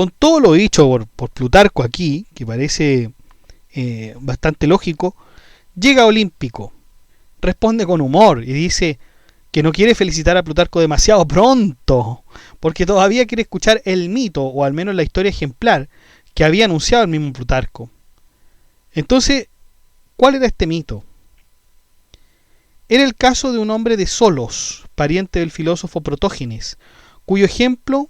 Con todo lo dicho por Plutarco aquí, que parece bastante lógico, llega Olímpico, responde con humor y dice que no quiere felicitar a Plutarco demasiado pronto, porque todavía quiere escuchar el mito, o al menos la historia ejemplar, que había anunciado el mismo Plutarco. Entonces, ¿cuál era este mito? Era el caso de un hombre de Solos, pariente del filósofo Protógenes, cuyo ejemplo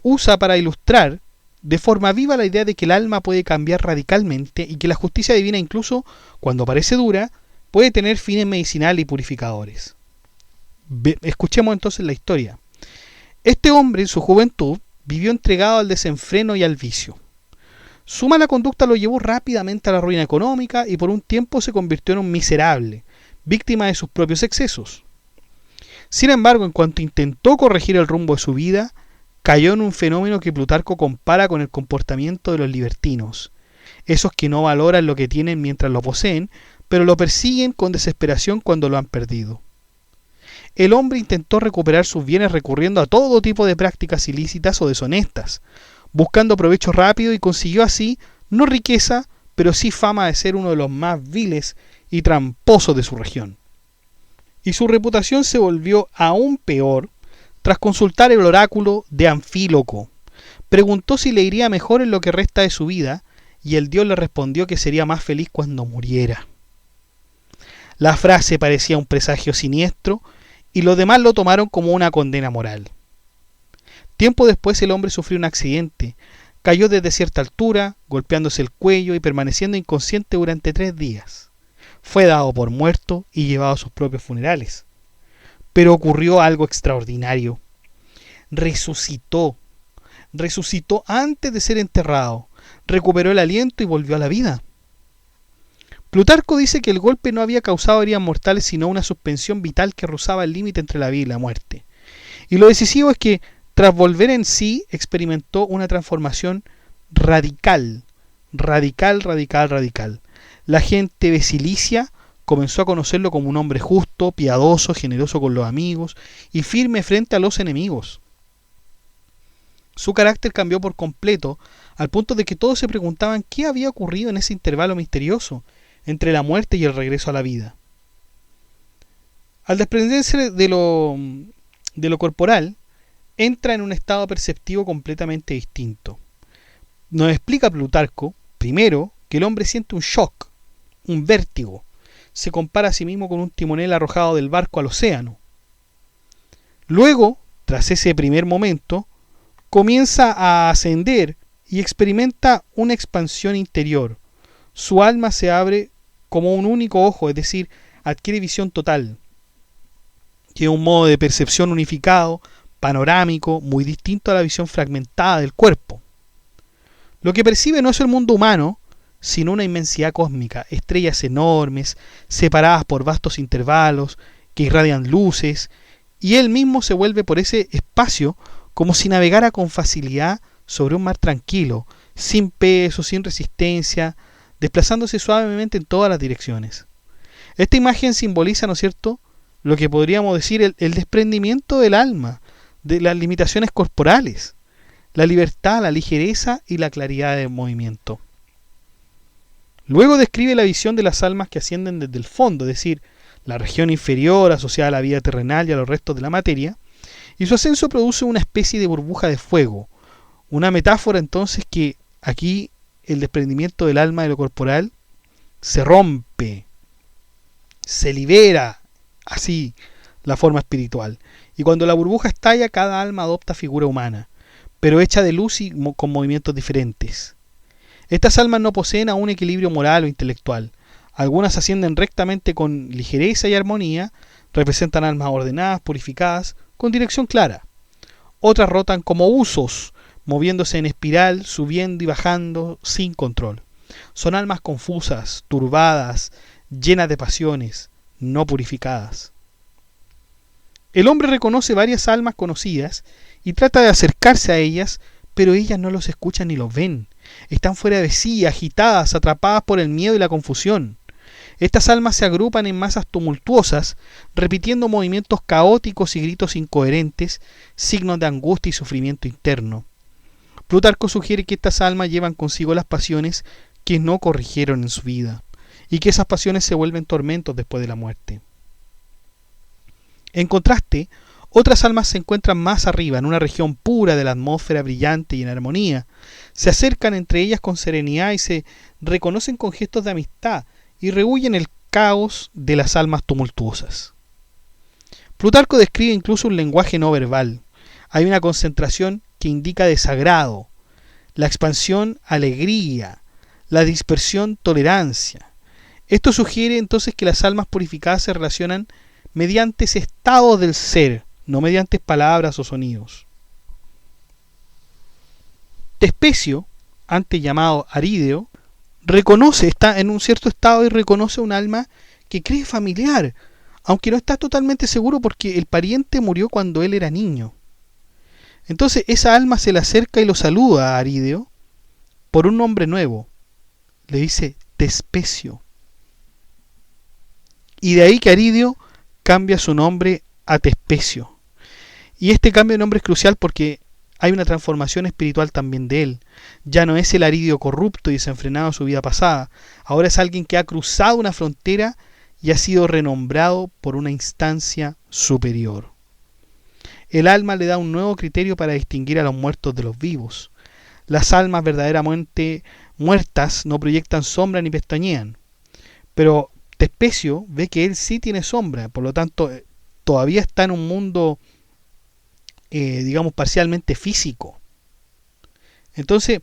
usa para ilustrar de forma viva la idea de que el alma puede cambiar radicalmente y que la justicia divina, incluso cuando parece dura, puede tener fines medicinales y purificadores. Escuchemos entonces la historia. Este hombre en su juventud vivió entregado al desenfreno y al vicio. Su mala conducta lo llevó rápidamente a la ruina económica y por un tiempo se convirtió en un miserable, víctima de sus propios excesos. Sin embargo, en cuanto intentó corregir el rumbo de su vida, cayó en un fenómeno que Plutarco compara con el comportamiento de los libertinos, esos que no valoran lo que tienen mientras lo poseen, pero lo persiguen con desesperación cuando lo han perdido. El hombre intentó recuperar sus bienes recurriendo a todo tipo de prácticas ilícitas o deshonestas, buscando provecho rápido y consiguió así, no riqueza, pero sí fama de ser uno de los más viles y tramposos de su región. Y su reputación se volvió aún peor tras consultar el oráculo de Anfíloco. Preguntó si le iría mejor en lo que resta de su vida, y el dios le respondió que sería más feliz cuando muriera. La frase parecía un presagio siniestro, y los demás lo tomaron como una condena moral. Tiempo después el hombre sufrió un accidente, cayó desde cierta altura, golpeándose el cuello y permaneciendo inconsciente durante 3 días. Fue dado por muerto y llevado a sus propios funerales. Pero ocurrió algo extraordinario. Resucitó antes de ser enterrado, recuperó el aliento y volvió a la vida. Plutarco dice que el golpe no había causado heridas mortales sino una suspensión vital que rozaba el límite entre la vida y la muerte. Y lo decisivo es que tras volver en sí experimentó una transformación radical. La gente de Cilicia comenzó a conocerlo como un hombre justo, piadoso, generoso con los amigos y firme frente a los enemigos. Su carácter cambió por completo, al punto de que todos se preguntaban qué había ocurrido en ese intervalo misterioso entre la muerte y el regreso a la vida. Al desprenderse de lo corporal, entra en un estado perceptivo completamente distinto. Nos explica Plutarco, primero, que el hombre siente un shock, un vértigo. Se compara a sí mismo con un timonel arrojado del barco al océano. Luego, tras ese primer momento, comienza a ascender y experimenta una expansión interior. Su alma se abre como un único ojo, es decir, adquiere visión total, que es un modo de percepción unificado, panorámico, muy distinto a la visión fragmentada del cuerpo. Lo que percibe no es el mundo humano, sino una inmensidad cósmica, estrellas enormes, separadas por vastos intervalos, que irradian luces, y él mismo se vuelve por ese espacio como si navegara con facilidad sobre un mar tranquilo, sin peso, sin resistencia, desplazándose suavemente en todas las direcciones. Esta imagen simboliza, ¿no es cierto?, lo que podríamos decir el desprendimiento del alma, de las limitaciones corporales, la libertad, la ligereza y la claridad del movimiento. Luego describe la visión de las almas que ascienden desde el fondo, es decir, la región inferior asociada a la vida terrenal y a los restos de la materia, y su ascenso produce una especie de burbuja de fuego, una metáfora entonces que aquí el desprendimiento del alma de lo corporal se rompe, se libera así la forma espiritual, y cuando la burbuja estalla cada alma adopta figura humana, pero hecha de luz y con movimientos diferentes. Estas almas no poseen aún equilibrio moral o intelectual. Algunas ascienden rectamente con ligereza y armonía, representan almas ordenadas, purificadas, con dirección clara. Otras rotan como usos, moviéndose en espiral, subiendo y bajando sin control. Son almas confusas, turbadas, llenas de pasiones, no purificadas. El hombre reconoce varias almas conocidas y trata de acercarse a ellas, pero ellas no los escuchan ni los ven. Están fuera de sí, agitadas, atrapadas por el miedo y la confusión. Estas almas se agrupan en masas tumultuosas, repitiendo movimientos caóticos y gritos incoherentes, signos de angustia y sufrimiento interno. Plutarco sugiere que estas almas llevan consigo las pasiones que no corrigieron en su vida, y que esas pasiones se vuelven tormentos después de la muerte. En contraste, otras almas se encuentran más arriba, en una región pura de la atmósfera brillante y en armonía. Se acercan entre ellas con serenidad y se reconocen con gestos de amistad y rehuyen el caos de las almas tumultuosas. Plutarco describe incluso un lenguaje no verbal. Hay una concentración que indica desagrado, la expansión alegría, la dispersión tolerancia. Esto sugiere entonces que las almas purificadas se relacionan mediante ese estado del ser, no mediante palabras o sonidos. Tespecio, antes llamado Arideo, está en un cierto estado y reconoce un alma que cree familiar, aunque no está totalmente seguro porque el pariente murió cuando él era niño. Entonces esa alma se le acerca y lo saluda a Arideo por un nombre nuevo. Le dice Tespecio. Y de ahí que Arideo cambia su nombre a Tespecio. Y este cambio de nombre es crucial porque hay una transformación espiritual también de él. Ya no es el Arideo corrupto y desenfrenado de su vida pasada. Ahora es alguien que ha cruzado una frontera y ha sido renombrado por una instancia superior. El alma le da un nuevo criterio para distinguir a los muertos de los vivos. Las almas verdaderamente muertas no proyectan sombra ni pestañean. Pero Tespecio ve que él sí tiene sombra, por lo tanto todavía está en un mundo digamos parcialmente físico. Entonces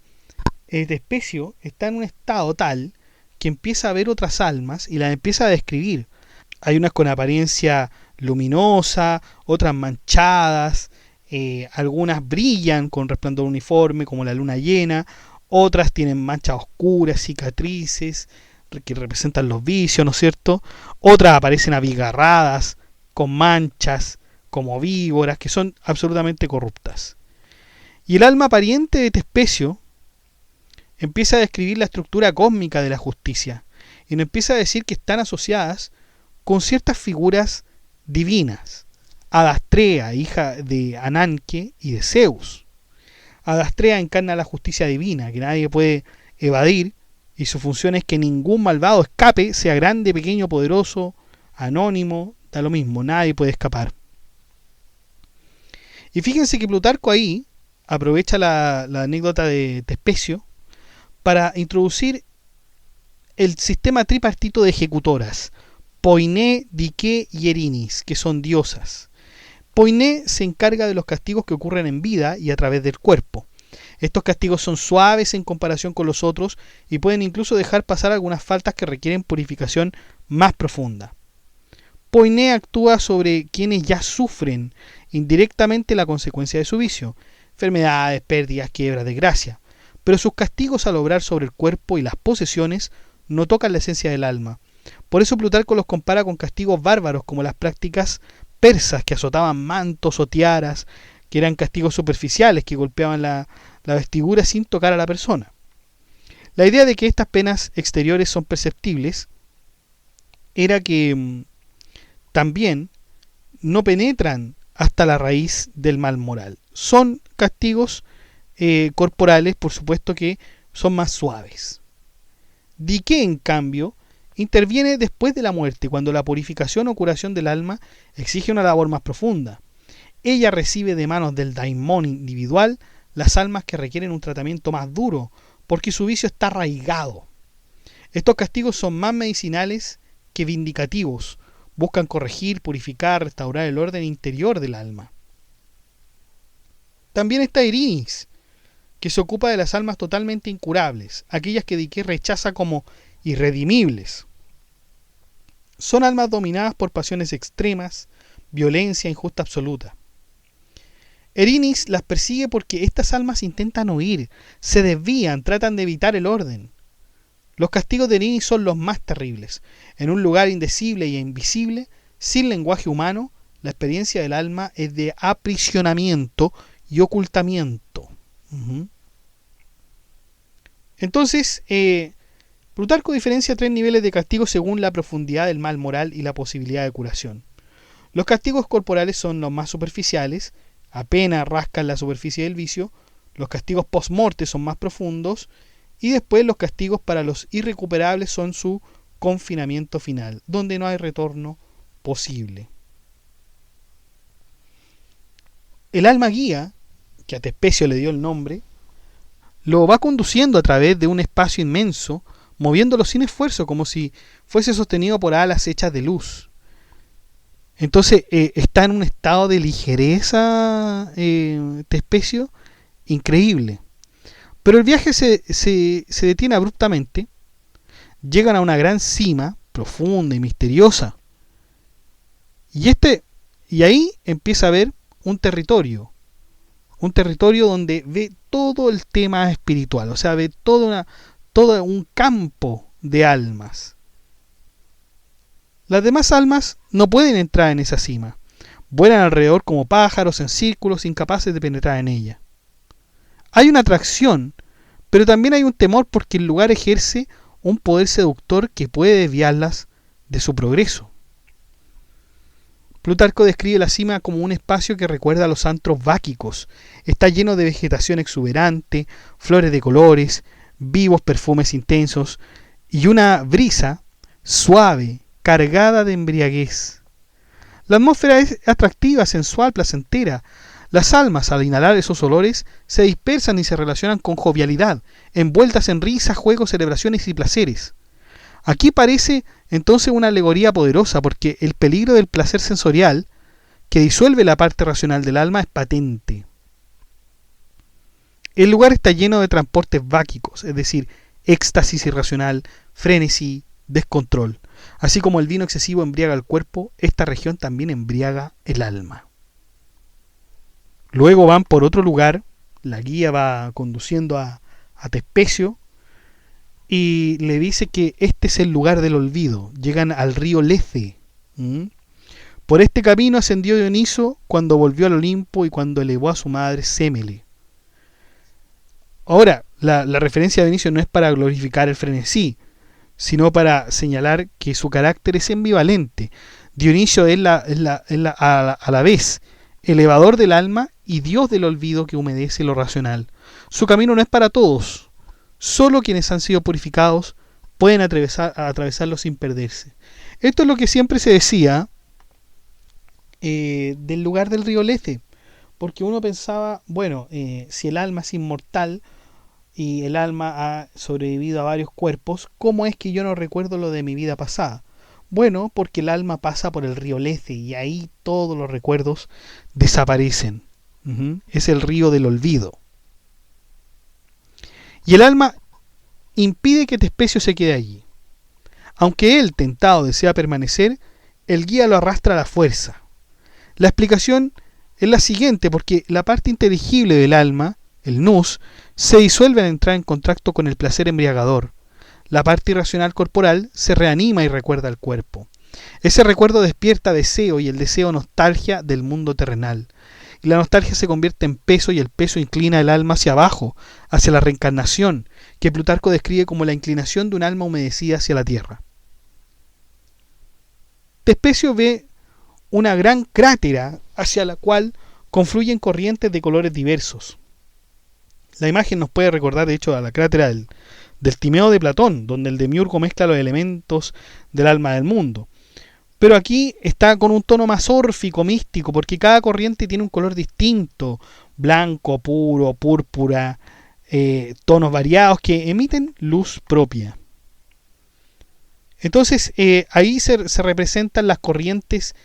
Tespecio está en un estado tal que empieza a ver otras almas y las empieza a describir. Hay unas con apariencia luminosa, otras manchadas, algunas brillan con resplandor uniforme como la luna llena, otras tienen manchas oscuras, cicatrices que representan los vicios, ¿no es cierto? Otras aparecen abigarradas, con manchas, como víboras, que son absolutamente corruptas. Y el alma pariente de Tespecio empieza a describir la estructura cósmica de la justicia, y nos empieza a decir que están asociadas con ciertas figuras divinas. Adastrea, hija de Ananke y de Zeus. Adastrea encarna la justicia divina, que nadie puede evadir, y su función es que ningún malvado escape, sea grande, pequeño, poderoso, anónimo, da lo mismo, nadie puede escapar. Y fíjense que Plutarco ahí aprovecha la anécdota de Tespecio para introducir el sistema tripartito de ejecutoras, Poiné, Dike y Erinis, que son diosas. Poiné se encarga de los castigos que ocurren en vida y a través del cuerpo. Estos castigos son suaves en comparación con los otros y pueden incluso dejar pasar algunas faltas que requieren purificación más profunda. Poiné actúa sobre quienes ya sufren indirectamente la consecuencia de su vicio, enfermedades, pérdidas, quiebras, desgracia, pero sus castigos al obrar sobre el cuerpo y las posesiones no tocan la esencia del alma. Por eso Plutarco los compara con castigos bárbaros como las prácticas persas que azotaban mantos o tiaras, que eran castigos superficiales que golpeaban la vestidura sin tocar a la persona. La idea de que estas penas exteriores son perceptibles era que también no penetran hasta la raíz del mal moral. Son castigos corporales, por supuesto que son más suaves. Dike, en cambio, interviene después de la muerte, cuando la purificación o curación del alma exige una labor más profunda. Ella recibe de manos del daimón individual las almas que requieren un tratamiento más duro, porque su vicio está arraigado. Estos castigos son más medicinales que vindicativos, buscan corregir, purificar, restaurar el orden interior del alma. También está Erinis, que se ocupa de las almas totalmente incurables, aquellas que Dike rechaza como irredimibles. Son almas dominadas por pasiones extremas, violencia injusta absoluta. Erinis las persigue porque estas almas intentan huir, se desvían, tratan de evitar el orden. Los castigos de Erinis son los más terribles. En un lugar indecible y invisible, sin lenguaje humano, la experiencia del alma es de aprisionamiento y ocultamiento. Entonces, Plutarco diferencia 3 niveles de castigo según la profundidad del mal moral y la posibilidad de curación. Los castigos corporales son los más superficiales, apenas rascan la superficie del vicio, Los castigos post-morte son más profundos y después los castigos para los irrecuperables son su confinamiento final, donde no hay retorno posible. El alma guía, que a Tespecio le dio el nombre, lo va conduciendo a través de un espacio inmenso, moviéndolo sin esfuerzo, como si fuese sostenido por alas hechas de luz. Entonces está en un estado de ligereza Tespecio increíble. Pero el viaje se detiene abruptamente. Llegan a una gran cima, profunda y misteriosa. Y ahí empieza a ver un territorio donde ve todo el tema espiritual, o sea, ve todo un campo de almas. Las demás almas no pueden entrar en esa cima, vuelan alrededor como pájaros en círculos, incapaces de penetrar en ella. Hay una atracción, pero también hay un temor porque el lugar ejerce un poder seductor que puede desviarlas de su progreso. Plutarco describe la cima como un espacio que recuerda a los antros báquicos. Está lleno de vegetación exuberante, flores de colores, vivos perfumes intensos y una brisa suave, cargada de embriaguez. La atmósfera es atractiva, sensual, placentera. Las almas, al inhalar esos olores, se dispersan y se relacionan con jovialidad, envueltas en risas, juegos, celebraciones y placeres. Aquí parece entonces una alegoría poderosa, porque el peligro del placer sensorial, que disuelve la parte racional del alma, es patente. El lugar está lleno de transportes báquicos, es decir, éxtasis irracional, frenesí, descontrol. Así como el vino excesivo embriaga el cuerpo, esta región también embriaga el alma. Luego van por otro lugar, la guía va conduciendo a Tespecio, y le dice que este es el lugar del olvido. Llegan al río Lethe. Por este camino ascendió Dioniso cuando volvió al Olimpo y cuando elevó a su madre Sémele. Ahora, la referencia de Dionisio no es para glorificar el frenesí, sino para señalar que su carácter es ambivalente. Dionisio es a la vez elevador del alma y dios del olvido que humedece lo racional. Su camino no es para todos. Solo quienes han sido purificados pueden atravesarlo sin perderse. Esto es lo que siempre se decía del lugar del río Lethe, porque uno pensaba, bueno, si el alma es inmortal y el alma ha sobrevivido a varios cuerpos, ¿cómo es que yo no recuerdo lo de mi vida pasada? Bueno, porque el alma pasa por el río Lethe y ahí todos los recuerdos desaparecen. Es el río del olvido. Y el alma impide que Tespecio se quede allí. Aunque él, tentado, desea permanecer, el guía lo arrastra a la fuerza. La explicación es la siguiente, porque la parte inteligible del alma, el nous, se disuelve al entrar en contacto con el placer embriagador. La parte irracional corporal se reanima y recuerda al cuerpo. Ese recuerdo despierta deseo y el deseo nostalgia del mundo terrenal. Y la nostalgia se convierte en peso y el peso inclina el alma hacia abajo, hacia la reencarnación, que Plutarco describe como la inclinación de un alma humedecida hacia la tierra. Tespecio ve una gran crátera hacia la cual confluyen corrientes de colores diversos. La imagen nos puede recordar de hecho a la crátera del Timeo de Platón, donde el demiurgo mezcla los elementos del alma del mundo. Pero aquí está con un tono más órfico, místico, porque cada corriente tiene un color distinto, blanco, puro, púrpura, tonos variados que emiten luz propia. Entonces ahí se representan las corrientes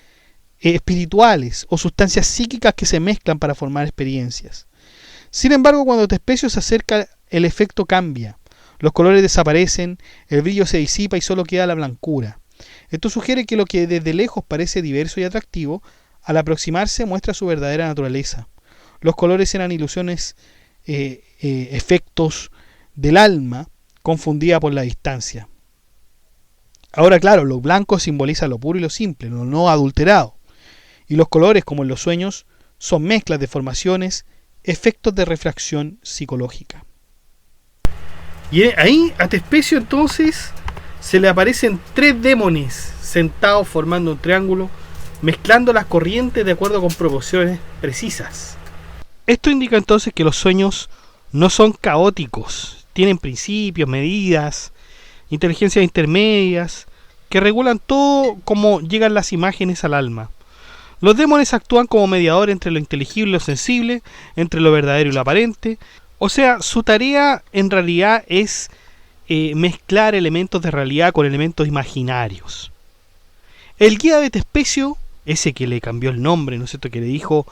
espirituales o sustancias psíquicas que se mezclan para formar experiencias. Sin embargo, cuando Tespecio se acerca, el efecto cambia. Los colores desaparecen, el brillo se disipa y solo queda la blancura. Esto sugiere que lo que desde lejos parece diverso y atractivo, al aproximarse muestra su verdadera naturaleza. Los colores eran ilusiones, efectos del alma confundida por la distancia. Ahora, claro, lo blanco simboliza lo puro y lo simple, lo no adulterado. Y los colores, como en los sueños, son mezclas de formaciones, efectos de refracción psicológica. Y ahí a Tespecio entonces se le aparecen 3 demones sentados formando un triángulo, mezclando las corrientes de acuerdo con proporciones precisas. Esto indica entonces que los sueños No son caóticos, tienen principios, medidas, inteligencias intermedias, que regulan todo como llegan las imágenes al alma. Los demones actúan como mediadores entre lo inteligible y lo sensible, entre lo verdadero y lo aparente. O sea, su tarea en realidad es mezclar elementos de realidad con elementos imaginarios. El guía de Tespecio, ese que le cambió el nombre, ¿no es cierto?, que le dijo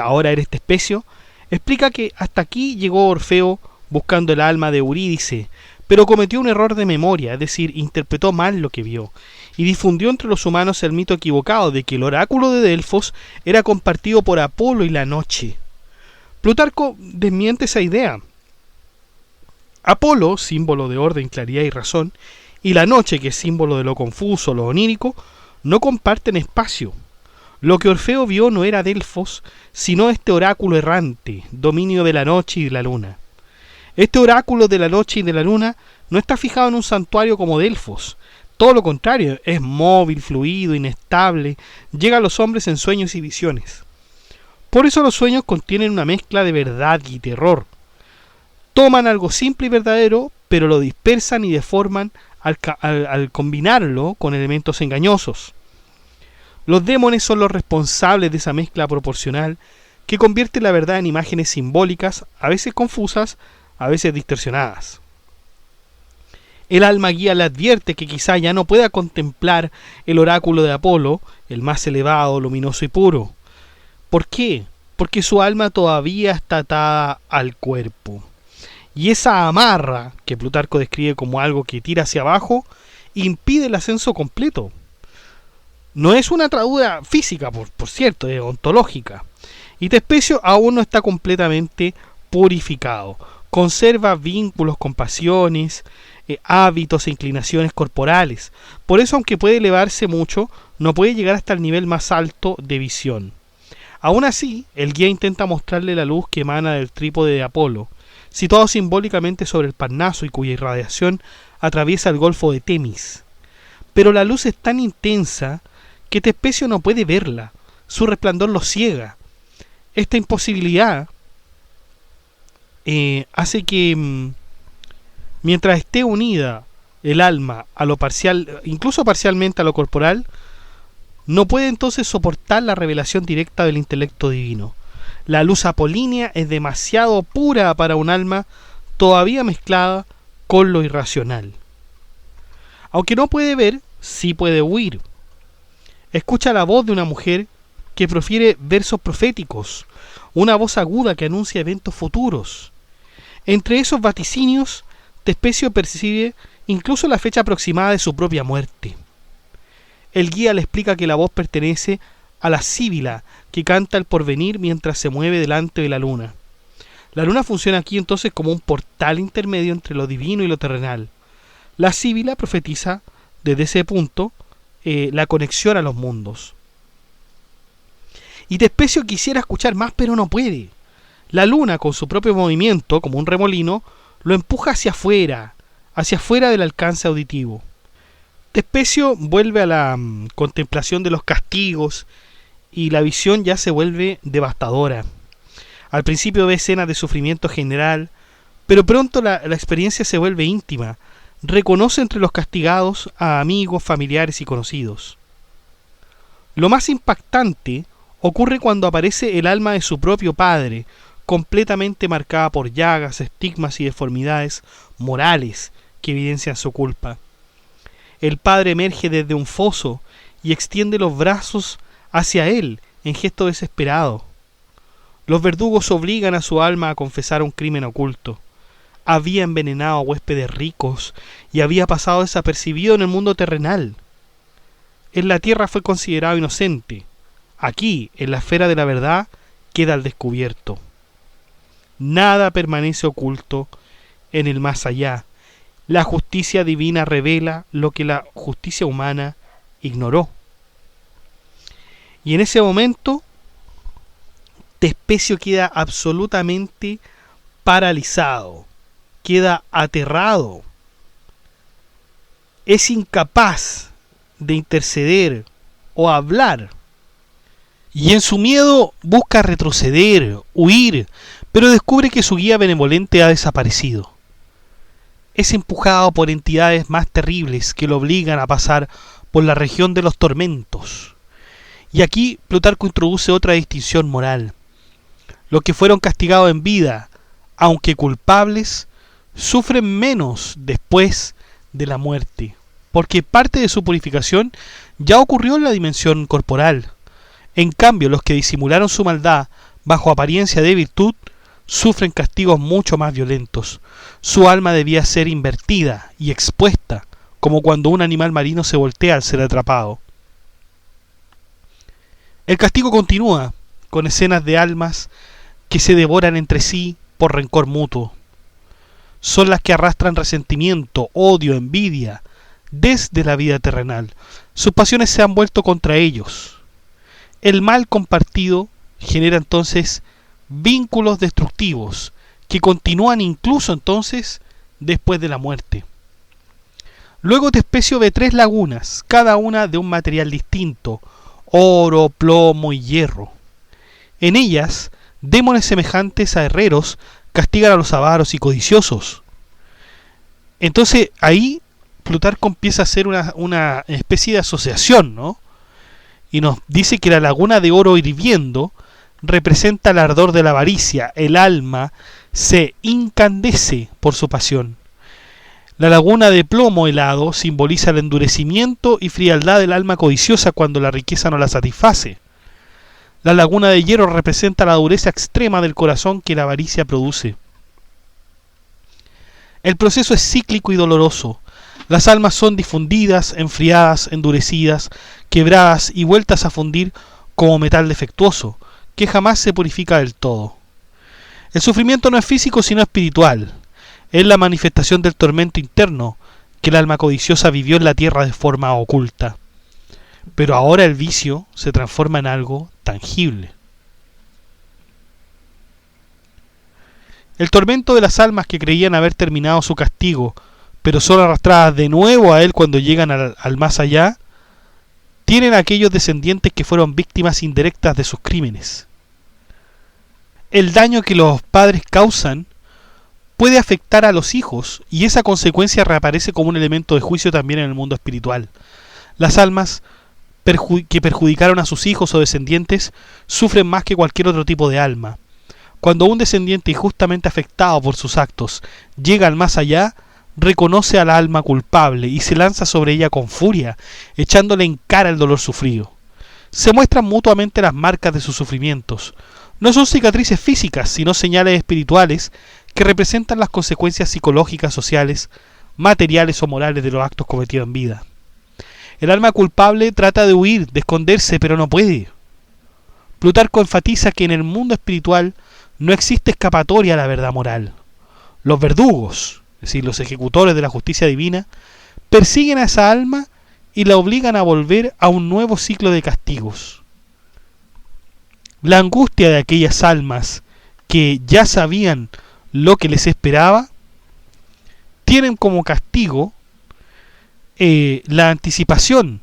ahora eres Tespecio, explica que hasta aquí llegó Orfeo buscando el alma de Eurídice, pero cometió un error de memoria, es decir, interpretó mal lo que vio, y difundió entre los humanos el mito equivocado de que el oráculo de Delfos era compartido por Apolo y la noche. Plutarco desmiente esa idea. Apolo, símbolo de orden, claridad y razón, y la noche, que es símbolo de lo confuso, lo onírico, no comparten espacio. Lo que Orfeo vio no era Delfos, sino este oráculo errante, dominio de la noche y de la luna. Este oráculo de la noche y de la luna no está fijado en un santuario como Delfos. Todo lo contrario, es móvil, fluido, inestable, llega a los hombres en sueños y visiones. Por eso los sueños contienen una mezcla de verdad y terror. Toman algo simple y verdadero, pero lo dispersan y deforman al combinarlo con elementos engañosos. Los demones son los responsables de esa mezcla proporcional que convierte la verdad en imágenes simbólicas, a veces confusas, a veces distorsionadas. El alma guía le advierte que quizá ya no pueda contemplar el oráculo de Apolo, el más elevado, luminoso y puro. ¿Por qué? Porque su alma todavía está atada al cuerpo. Y esa amarra, que Plutarco describe como algo que tira hacia abajo, impide el ascenso completo. No es una atadura física, por cierto, es ontológica. Y Tespecio aún no está completamente purificado. Conserva vínculos con pasiones, hábitos e inclinaciones corporales. Por eso, aunque puede elevarse mucho, no puede llegar hasta el nivel más alto de visión. Aún así, el guía intenta mostrarle la luz que emana del trípode de Apolo, situado simbólicamente sobre el Parnaso y cuya irradiación atraviesa el golfo de Temis. Pero la luz es tan intensa que Tespecio no puede verla, su resplandor lo ciega. Esta imposibilidad hace que mientras esté unida el alma a lo parcial, incluso parcialmente a lo corporal, no puede entonces soportar la revelación directa del intelecto divino. La luz apolínea es demasiado pura para un alma todavía mezclada con lo irracional. Aunque no puede ver, sí puede oír. Escucha la voz de una mujer que profiere versos proféticos, una voz aguda que anuncia eventos futuros. Entre esos vaticinios, Tespecio percibe incluso la fecha aproximada de su propia muerte. El guía le explica que la voz pertenece a la síbila que canta el porvenir mientras se mueve delante de la luna. La luna funciona aquí entonces como un portal intermedio entre lo divino y lo terrenal. La síbila profetiza desde ese punto la conexión a los mundos. Y Tespecio quisiera escuchar más, pero no puede. La luna, con su propio movimiento, como un remolino, lo empuja hacia afuera del alcance auditivo. Tespecio vuelve a la contemplación de los castigos y la visión ya se vuelve devastadora. Al principio ve escenas de sufrimiento general, pero pronto la experiencia se vuelve íntima. Reconoce entre los castigados a amigos, familiares y conocidos. Lo más impactante ocurre cuando aparece el alma de su propio padre, completamente marcada por llagas, estigmas y deformidades morales que evidencian su culpa. El padre emerge desde un foso y extiende los brazos hacia él en gesto desesperado. Los verdugos obligan a su alma a confesar un crimen oculto. Había envenenado a huéspedes ricos y había pasado desapercibido en el mundo terrenal. En la tierra fue considerado inocente. Aquí, en la esfera de la verdad, queda al descubierto. Nada permanece oculto en el más allá. La justicia divina revela lo que la justicia humana ignoró. Y en ese momento, Tespecio queda absolutamente paralizado, queda aterrado, es incapaz de interceder o hablar. Y en su miedo busca retroceder, huir, pero descubre que su guía benevolente ha desaparecido. Es empujado por entidades más terribles que lo obligan a pasar por la región de los tormentos. Y aquí Plutarco introduce otra distinción moral. Los que fueron castigados en vida, aunque culpables, sufren menos después de la muerte, porque parte de su purificación ya ocurrió en la dimensión corporal. En cambio, los que disimularon su maldad bajo apariencia de virtud sufren castigos mucho más violentos. Su alma debía ser invertida y expuesta, como cuando un animal marino se voltea al ser atrapado. El castigo continúa, con escenas de almas que se devoran entre sí por rencor mutuo. Son las que arrastran resentimiento, odio, envidia, desde la vida terrenal. Sus pasiones se han vuelto contra ellos. El mal compartido genera entonces vínculos destructivos que continúan incluso entonces después de la muerte. Luego Tespecio ve 3 lagunas, cada una de un material distinto: oro, plomo y hierro. En ellas, demones semejantes a herreros castigan a los avaros y codiciosos. Entonces ahí Plutarco empieza a hacer una especie de asociación, ¿no? Y nos dice que la laguna de oro hirviendo representa el ardor de la avaricia. El alma se incandesce por su pasión. La laguna de plomo helado simboliza el endurecimiento y frialdad del alma codiciosa cuando la riqueza no la satisface. La laguna de hierro representa la dureza extrema del corazón que la avaricia produce. El proceso es cíclico y doloroso. Las almas son difundidas, enfriadas, endurecidas, quebradas y vueltas a fundir como metal defectuoso, que jamás se purifica del todo. El sufrimiento no es físico sino espiritual. Es la manifestación del tormento interno que el alma codiciosa vivió en la tierra de forma oculta. Pero ahora el vicio se transforma en algo tangible. El tormento de las almas que creían haber terminado su castigo, pero son arrastradas de nuevo a él cuando llegan al más allá, tienen aquellos descendientes que fueron víctimas indirectas de sus crímenes. El daño que los padres causan puede afectar a los hijos, y esa consecuencia reaparece como un elemento de juicio también en el mundo espiritual. Las almas que perjudicaron a sus hijos o descendientes sufren más que cualquier otro tipo de alma. Cuando un descendiente injustamente afectado por sus actos llega al más allá, reconoce al alma culpable y se lanza sobre ella con furia, echándole en cara el dolor sufrido. Se muestran mutuamente las marcas de sus sufrimientos. No son cicatrices físicas, sino señales espirituales que representan las consecuencias psicológicas, sociales, materiales o morales de los actos cometidos en vida. El alma culpable trata de huir, de esconderse, pero no puede. Plutarco enfatiza que en el mundo espiritual no existe escapatoria a la verdad moral. Los verdugos, es decir, los ejecutores de la justicia divina, persiguen a esa alma y la obligan a volver a un nuevo ciclo de castigos. La angustia de aquellas almas que ya sabían lo que les esperaba, tienen como castigo la anticipación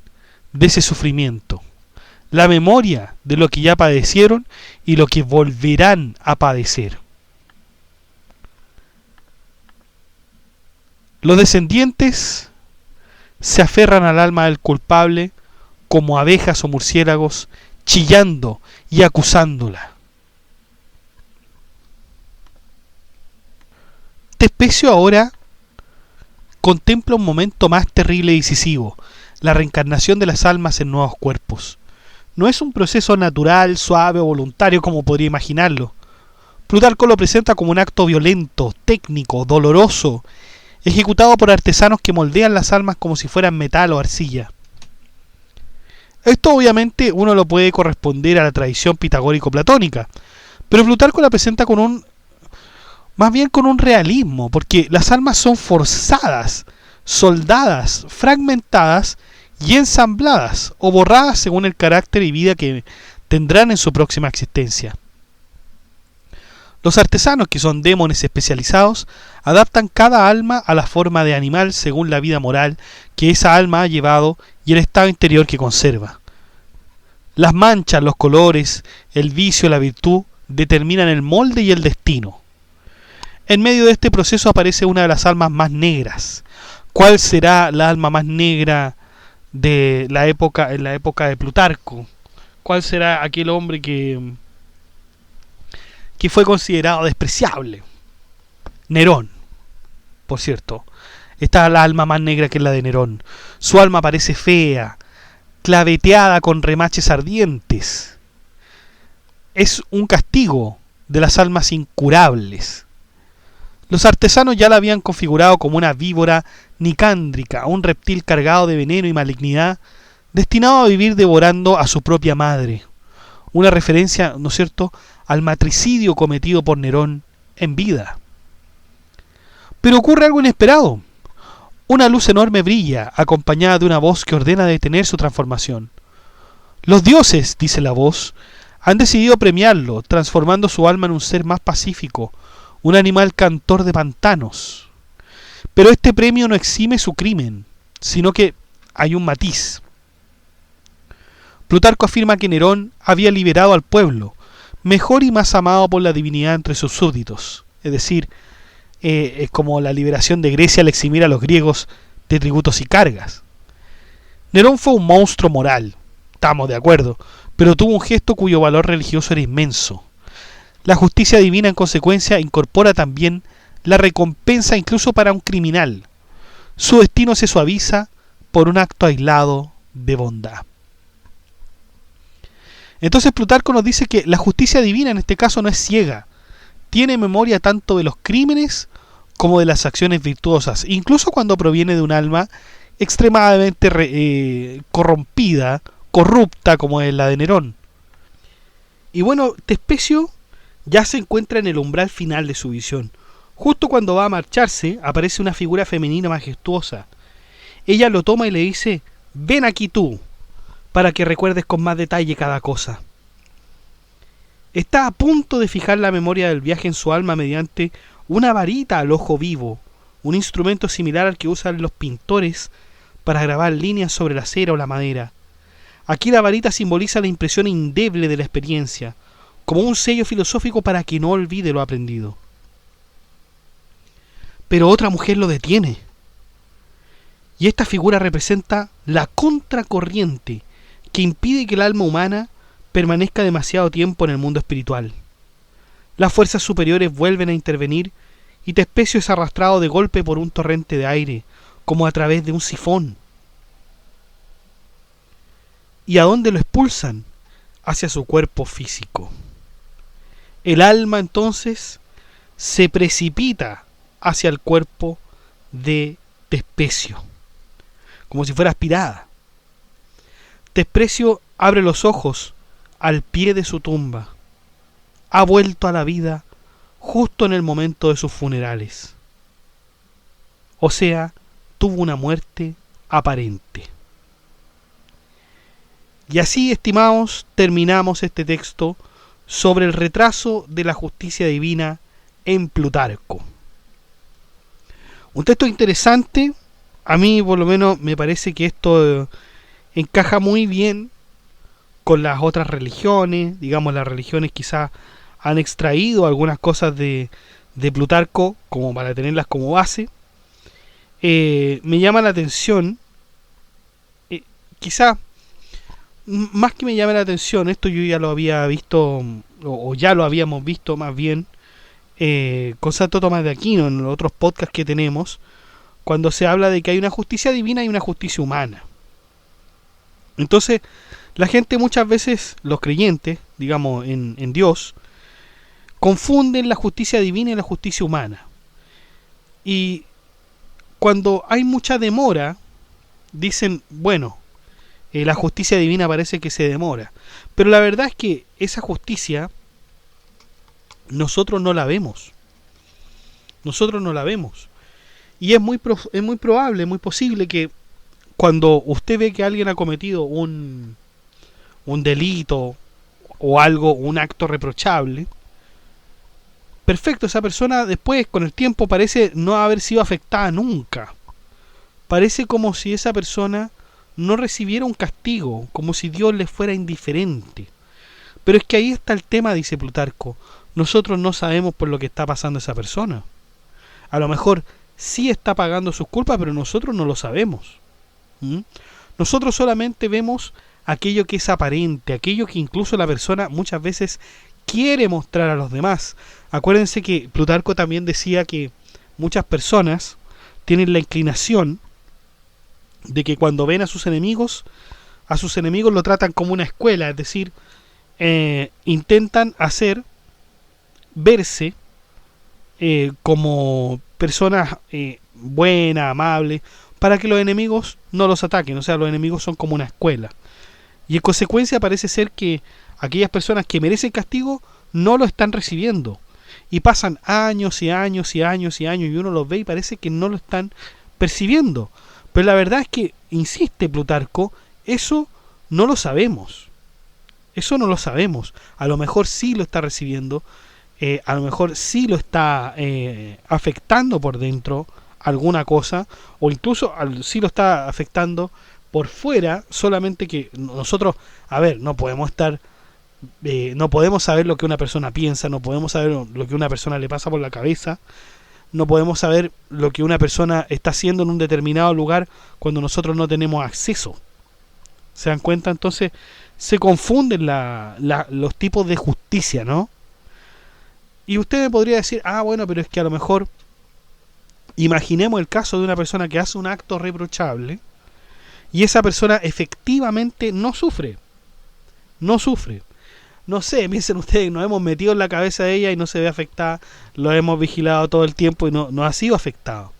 de ese sufrimiento, la memoria de lo que ya padecieron y lo que volverán a padecer. Los descendientes se aferran al alma del culpable como abejas o murciélagos, chillando y acusándola. Tespecio ahora contempla un momento más terrible y decisivo, la reencarnación de las almas en nuevos cuerpos. No es un proceso natural, suave o voluntario como podría imaginarlo. Plutarco lo presenta como un acto violento, técnico, doloroso, ejecutado por artesanos que moldean las almas como si fueran metal o arcilla. Esto obviamente uno lo puede corresponder a la tradición pitagórico-platónica, pero Plutarco la presenta más bien con un realismo, porque las almas son forzadas, soldadas, fragmentadas y ensambladas o borradas según el carácter y vida que tendrán en su próxima existencia. Los artesanos, que son demones especializados, adaptan cada alma a la forma de animal según la vida moral que esa alma ha llevado y el estado interior que conserva. Las manchas, los colores, el vicio, la virtud, determinan el molde y el destino. En medio de este proceso aparece una de las almas más negras. ¿Cuál será la alma más negra de la época, en la época de Plutarco? ¿Cuál será aquel hombre que fue considerado despreciable? Nerón, por cierto. Esta es la alma más negra, que es la de Nerón. Su alma parece fea, claveteada con remaches ardientes. Es un castigo de las almas incurables. Los artesanos ya la habían configurado como una víbora nicándrica, un reptil cargado de veneno y malignidad, destinado a vivir devorando a su propia madre. Una referencia, ¿no es cierto?, al matricidio cometido por Nerón en vida. Pero ocurre algo inesperado. Una luz enorme brilla, acompañada de una voz que ordena detener su transformación. Los dioses, dice la voz, han decidido premiarlo, transformando su alma en un ser más pacífico, un animal cantor de pantanos. Pero este premio no exime su crimen, sino que hay un matiz. Plutarco afirma que Nerón había liberado al pueblo, mejor y más amado por la divinidad entre sus súbditos. Es decir, es como la liberación de Grecia al eximir a los griegos de tributos y cargas. Nerón fue un monstruo moral, estamos de acuerdo, pero tuvo un gesto cuyo valor religioso era inmenso. La justicia divina, en consecuencia, incorpora también la recompensa incluso para un criminal. Su destino se suaviza por un acto aislado de bondad. Entonces Plutarco nos dice que la justicia divina en este caso no es ciega, tiene memoria tanto de los crímenes como de las acciones virtuosas, incluso cuando proviene de un alma extremadamente corrompida, corrupta, como es la de Nerón. Y bueno, Tespecio ya se encuentra en el umbral final de su visión. Justo cuando va a marcharse, aparece una figura femenina majestuosa. Ella lo toma y le dice: ven aquí tú, para que recuerdes con más detalle cada cosa. Está a punto de fijar la memoria del viaje en su alma mediante una varita al ojo vivo, un instrumento similar al que usan los pintores para grabar líneas sobre la cera o la madera. Aquí la varita simboliza la impresión indeble de la experiencia, como un sello filosófico para que no olvide lo aprendido. Pero otra mujer lo detiene, y esta figura representa la contracorriente que impide que el alma humana permanezca demasiado tiempo en el mundo espiritual. Las fuerzas superiores vuelven a intervenir y Tespecio es arrastrado de golpe por un torrente de aire, como a través de un sifón. ¿Y a dónde lo expulsan? Hacia su cuerpo físico. El alma entonces se precipita hacia el cuerpo de Tespecio, como si fuera aspirada. Tespecio abre los ojos al pie de su tumba. Ha vuelto a la vida justo en el momento de sus funerales. O sea, tuvo una muerte aparente. Y así, estimados, terminamos este texto sobre el retraso de la justicia divina en Plutarco. Un texto interesante. A mí, por lo menos, me parece que esto encaja muy bien con las otras religiones. Digamos, las religiones quizás han extraído algunas cosas de Plutarco como para tenerlas como base. Me llama la atención, quizás más que me llame la atención, esto yo ya lo había visto, o ya lo habíamos visto más bien, con Santo Tomás de Aquino en los otros podcasts que tenemos, cuando se habla de que hay una justicia divina y una justicia humana. Entonces, la gente muchas veces, los creyentes, digamos, en Dios, confunden la justicia divina y la justicia humana. Y cuando hay mucha demora, dicen, bueno, la justicia divina parece que se demora. Pero la verdad es que esa justicia nosotros no la vemos. Nosotros no la vemos. Y es muy probable, muy posible que cuando usted ve que alguien ha cometido un delito o algo, un acto reprochable, perfecto, esa persona después con el tiempo parece no haber sido afectada nunca. Parece como si esa persona no recibiera un castigo, como si Dios le fuera indiferente. Pero es que ahí está el tema, dice Plutarco. Nosotros no sabemos por lo que está pasando esa persona. A lo mejor sí está pagando sus culpas, pero nosotros no lo sabemos. ¿Mm? Nosotros solamente vemos aquello que es aparente, aquello que incluso la persona muchas veces quiere mostrar a los demás. Acuérdense que Plutarco también decía que muchas personas tienen la inclinación de que cuando ven a sus enemigos lo tratan como una escuela, es decir, intentan hacer verse como personas buenas, amables, para que los enemigos no los ataquen. O sea, los enemigos son como una escuela. Y en consecuencia parece ser que aquellas personas que merecen castigo no lo están recibiendo. Y pasan años y años y años y años y uno los ve y parece que no lo están percibiendo. Pero la verdad es que, insiste Plutarco, eso no lo sabemos. Eso no lo sabemos. A lo mejor sí lo está recibiendo, a lo mejor sí lo está afectando por dentro alguna cosa, o incluso sí lo está afectando por fuera, solamente que nosotros, a ver, no podemos estar, no podemos saber lo que una persona piensa, no podemos saber lo que una persona le pasa por la cabeza, no podemos saber lo que una persona está haciendo en un determinado lugar cuando nosotros no tenemos acceso. ¿Se dan cuenta? Entonces se confunden los tipos de justicia, ¿no? Y usted me podría decir, bueno, pero es que a lo mejor imaginemos el caso de una persona que hace un acto reprochable y esa persona efectivamente no sufre. No sufre. No sé, piensen ustedes, nos hemos metido en la cabeza de ella y no se ve afectada, lo hemos vigilado todo el tiempo y no ha sido afectado.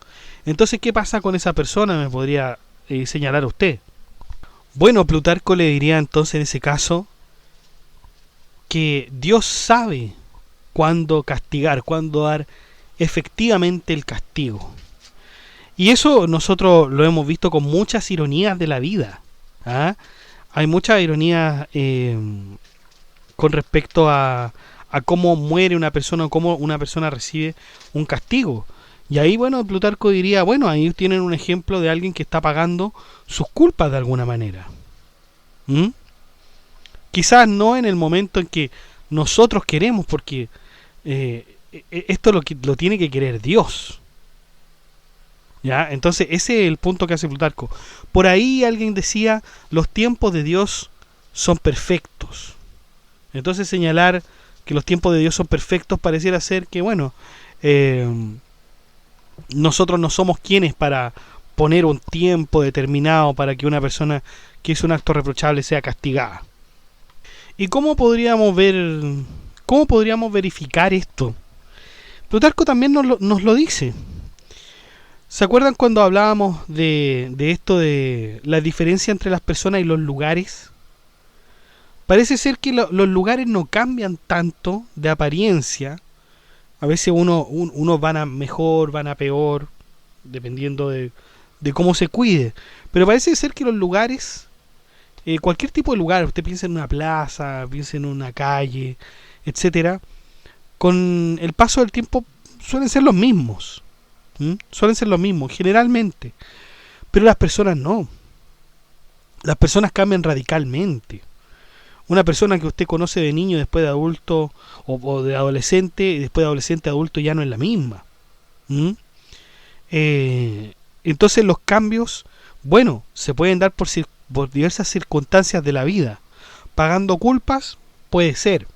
Entonces, ¿qué pasa con esa persona? Me podría señalar usted. Bueno, Plutarco le diría entonces en ese caso que Dios sabe cuándo castigar, cuándo dar efectivamente el castigo. Y eso nosotros lo hemos visto con muchas ironías de la vida. Hay muchas ironías con respecto a cómo muere una persona o cómo una persona recibe un castigo. Y ahí, bueno, Plutarco diría, bueno, ahí tienen un ejemplo de alguien que está pagando sus culpas de alguna manera. Quizás no en el momento en que nosotros queremos, porque esto lo tiene que querer Dios. ¿Ya? Entonces ese es el punto que hace Plutarco. Por ahí alguien decía, los tiempos de Dios son perfectos. Entonces señalar que los tiempos de Dios son perfectos pareciera ser que, bueno, nosotros no somos quienes para poner un tiempo determinado para que una persona que hizo un acto reprochable sea castigada. ¿Y cómo podríamos verificar esto? Plutarco también nos lo dice. ¿Se acuerdan cuando hablábamos de esto de la diferencia entre las personas y los lugares? Parece ser que los lugares no cambian tanto de apariencia. A veces unos van a mejor, van a peor, dependiendo de cómo se cuide. Pero parece ser que los lugares, cualquier tipo de lugar, usted piensa en una plaza, piensa en una calle, etcétera, con el paso del tiempo suelen ser los mismos. Suelen ser los mismos, generalmente. Pero las personas no. Las personas cambian radicalmente. Una persona que usted conoce de niño, después de adulto, o de adolescente, y después de adolescente a adulto ya no es la misma. Entonces los cambios, bueno, se pueden dar por diversas circunstancias de la vida. Pagando culpas, puede ser.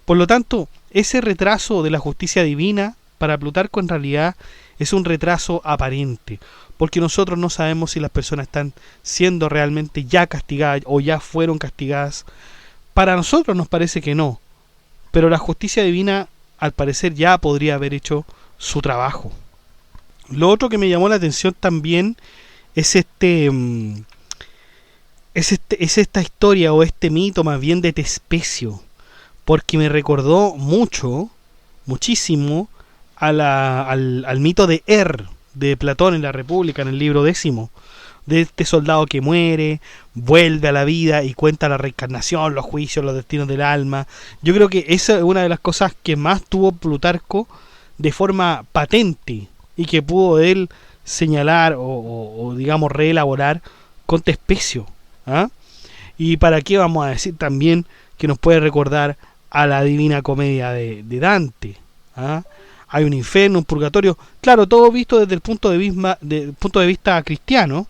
Por lo tanto, ese retraso de la justicia divina, para Plutarco en realidad es un retraso aparente, porque nosotros no sabemos si las personas están siendo realmente ya castigadas o ya fueron castigadas. Para nosotros nos parece que no, pero la justicia divina al parecer ya podría haber hecho su trabajo. Lo otro que me llamó la atención también es esta historia o este mito más bien de Tespecio, porque me recordó muchísimo al mito de de Platón en la República, en el libro 10, de este soldado que muere, vuelve a la vida y cuenta la reencarnación, los juicios, los destinos del alma. Yo creo que esa es una de las cosas que más tuvo Plutarco de forma patente y que pudo él señalar o digamos reelaborar con Tespecio. ¿Y para qué vamos a decir también que nos puede recordar a la Divina Comedia de Dante? ¿Ah? Hay un infierno, un purgatorio, claro, todo visto desde el punto de vista cristiano,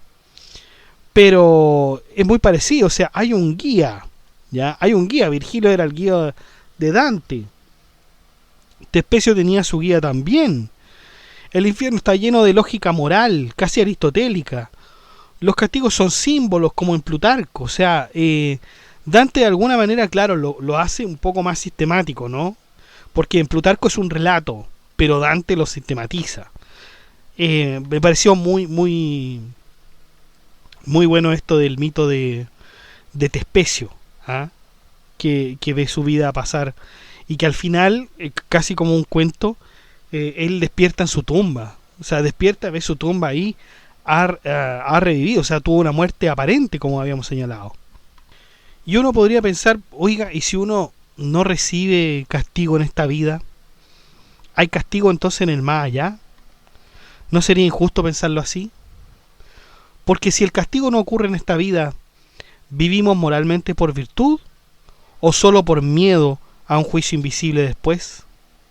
pero es muy parecido, o sea, hay un guía, ¿ya? Hay un guía, Virgilio era el guía de Dante, Tespecio tenía su guía también. El infierno está lleno de lógica moral, casi aristotélica. Los castigos son símbolos, como en Plutarco, o sea, Dante de alguna manera, claro, lo hace un poco más sistemático, ¿no? Porque en Plutarco es un relato, pero Dante lo sistematiza. Me pareció muy bueno esto del mito de Tespecio, ¿ah? Que ve su vida pasar y que al final, casi como un cuento, él despierta en su tumba. O sea, despierta, ve su tumba ahí, ha revivido, o sea, tuvo una muerte aparente, como habíamos señalado. Y uno podría pensar, oiga, ¿y si uno no recibe castigo en esta vida? ¿Hay castigo entonces en el más allá? ¿No sería injusto pensarlo así? Porque si el castigo no ocurre en esta vida, ¿vivimos moralmente por virtud o solo por miedo a un juicio invisible después?